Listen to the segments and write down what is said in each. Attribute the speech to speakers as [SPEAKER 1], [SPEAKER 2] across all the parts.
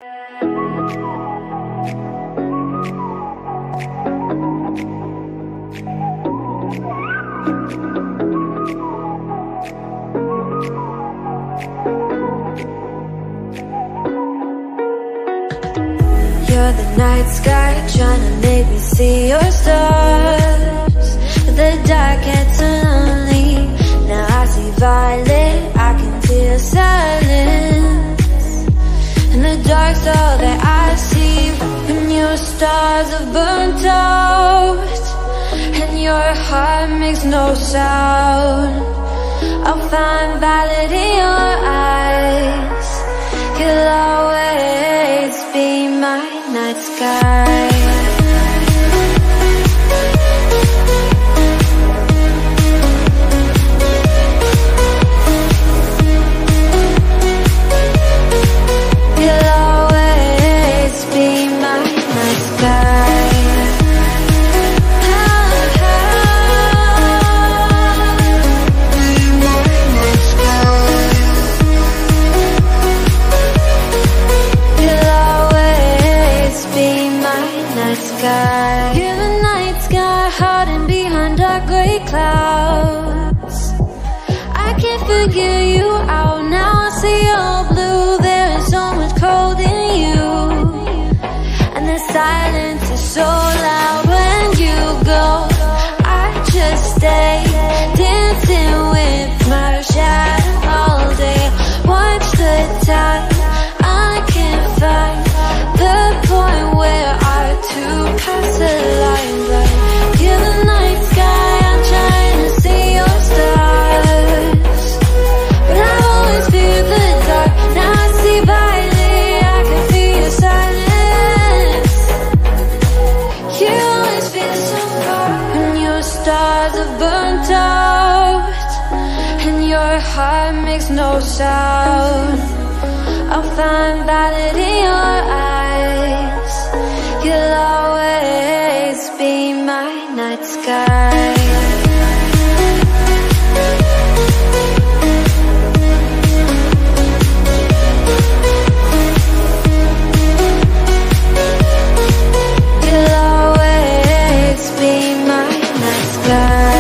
[SPEAKER 1] You're the night sky, trying to make me see your stars. But the dark gets lonely. Now I see violet, I can feel silence. And the dark's all that I see. When your stars have burnt out and your heart makes no sound, I'll find violet in your eyes. You'll always be my night sky. You'll always be my night sky. You're the night sky, hiding behind dark gray clouds. I can't figure you out now. I see all blue. There is so much cold in you, and the silence is so loud when you go. I just stay dancing with my shadow all day. Watch the time. I can't find the point where our two paths align. But you're the night sky, I'm trying to see your stars, but I've always feared the dark. Now I see violet, I can feel your silence. You always feel so far. When your stars are burnt out and your heart makes no sound, I'll find violet in your eyes. You'll always be my night sky. You'll always be my night sky.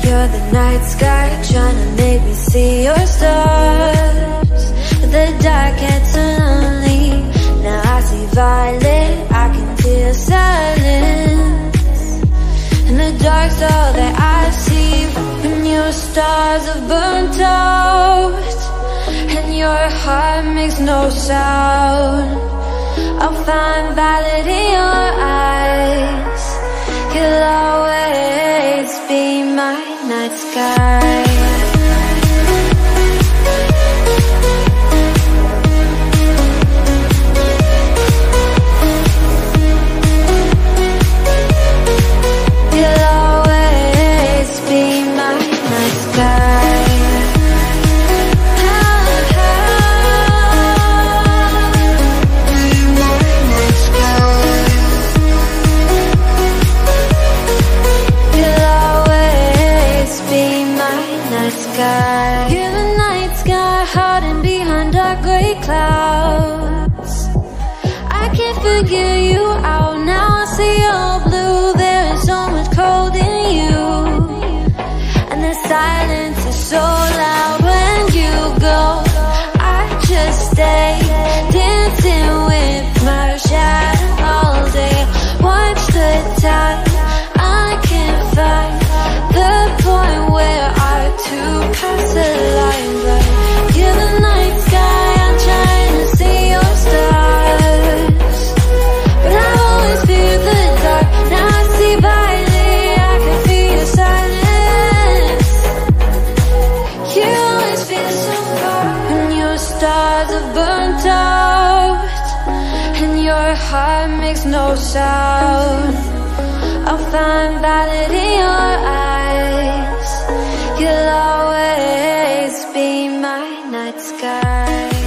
[SPEAKER 1] You're the night sky, trying to make me see your stars. But the dark gets lonely. Now I see violet, I can feel silence. And the dark's all that I see. When your stars have burnt out and your heart makes no sound, I'll find violet in your eyes. You'll always be my night sky. You'll always be my night sky. You're the night sky, hiding behind dark gray clouds. I can't figure you out now. I see all blue. There is so much cold in you, and the silence is so loud when you go. I just stay dancing with my shadow all day. Watch the time. I can't find the point where our two paths align. But you're the night sky, I'm trying to see your stars, but I've always feared the dark. Now I see violet, I can feel your silence. burnt out and your heart makes no sound. I'll find valid in your eyes. You'll always be my night sky.